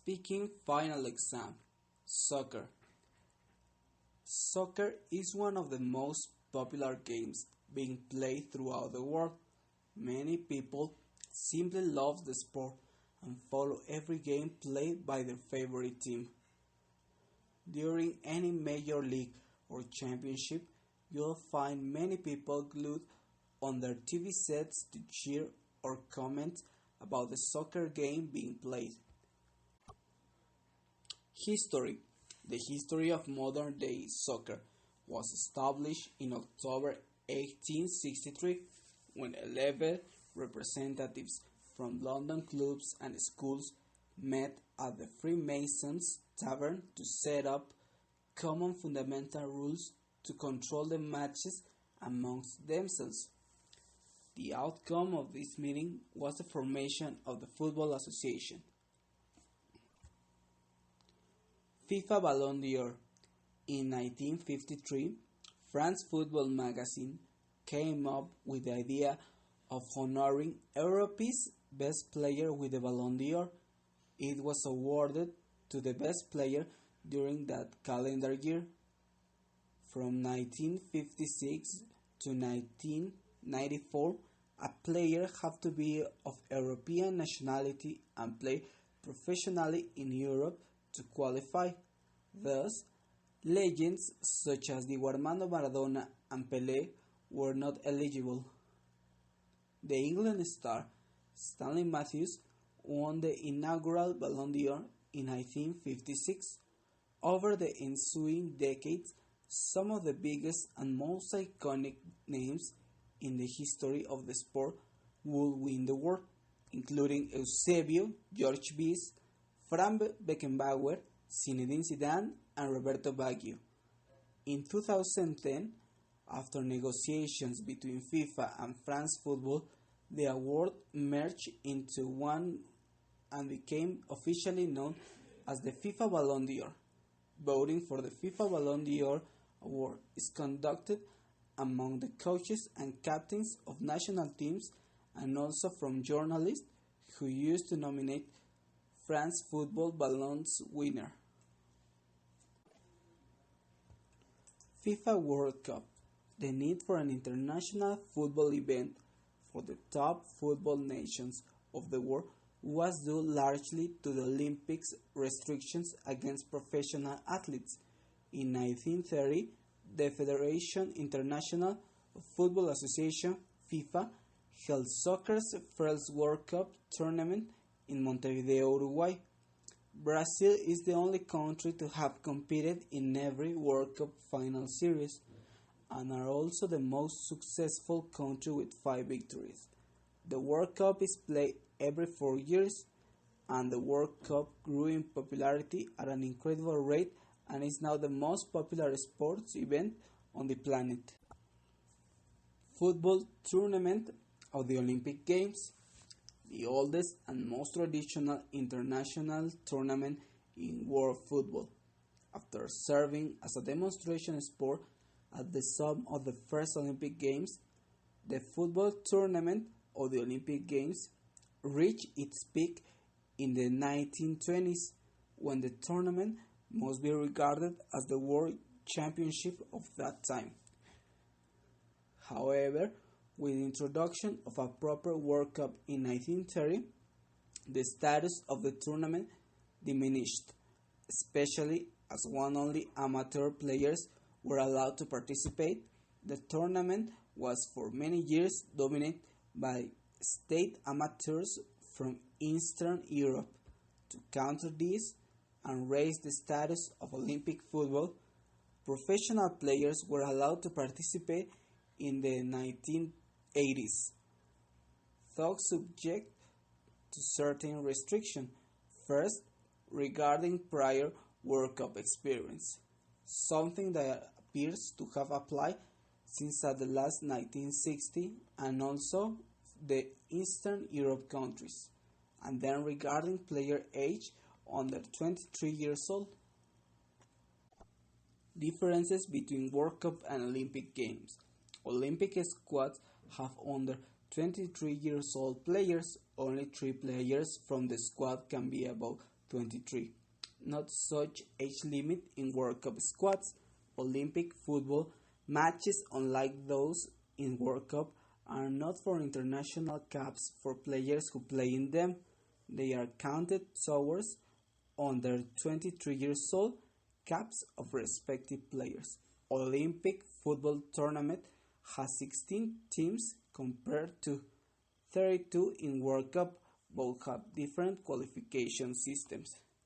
Speaking final exam. Soccer. Soccer is one of the most popular games being played throughout the world. Many people simply love the sport and follow every game played by their favorite team. During any major league or championship, you'll find many people glued on their TV sets to cheer or comment about the soccer game being played. History. The history of modern day soccer was established in October 1863 when 11 representatives from London clubs and schools met at the Freemasons Tavern to set up common fundamental rules to control the matches amongst themselves. The outcome of this meeting was the formation of the Football Association. FIFA Ballon d'Or. In 1953, France Football magazine came up with the idea of honoring Europe's best player with the Ballon d'Or. It was awarded to the best player during that calendar year. From 1956 to 1994, a player had to be of European nationality and play professionally in Europe to qualify. Thus, legends such as Diego Armando Maradona and Pelé were not eligible. The England star Stanley Matthews won the inaugural Ballon d'Or in 1956. Over the ensuing decades, some of the biggest and most iconic names in the history of the sport would win the award, including Eusebio, George Best, Franz Beckenbauer, Zinedine Zidane, and Roberto Baggio. In 2010, after negotiations between FIFA and France Football, the award merged into one and became officially known as the FIFA Ballon d'Or. Voting for the FIFA Ballon d'Or award is conducted among the coaches and captains of national teams and also from journalists who used to nominate France Football Ballon's winner. FIFA World Cup. The need for an international football event for the top football nations of the world was due largely to the Olympics restrictions against professional athletes. In 1930, the Federation International of Football Association (FIFA) held soccer's first World Cup tournament in Montevideo, Uruguay. Brazil is the only country to have competed in every World Cup final series and are also the most successful country with 5 victories. The World Cup is played every 4 years, and the World Cup grew in popularity at an incredible rate and is now the most popular sports event on the planet. Football Tournament of the Olympic Games. The oldest and most traditional international tournament in world football. After serving as a demonstration sport at the sum of the first Olympic Games, the football tournament of the Olympic Games reached its peak in the 1920s, when the tournament must be regarded as the world championship of that time. However, with the introduction of a proper World Cup in 1930, the status of the tournament diminished, especially as only amateur players were allowed to participate. The tournament was for many years dominated by state amateurs from Eastern Europe. To counter this and raise the status of Olympic football, professional players were allowed to participate in the 1980s, though subject to certain restrictions. First, regarding prior World Cup experience, something that appears to have applied since at the last 1960, and also the Eastern Europe countries, and then regarding player age under 23 years old. Differences between World Cup and Olympic Games. Olympic squads have under 23 years old players. Only 3 players from the squad can be above 23. Not such age limit in World Cup squads. Olympic football matches, unlike those in World Cup, are not for international caps for players who play in them. They are counted towards under 23 years old caps of respective players. Olympic football tournament has 16 teams compared to 32 in World Cup. Both have different qualification systems.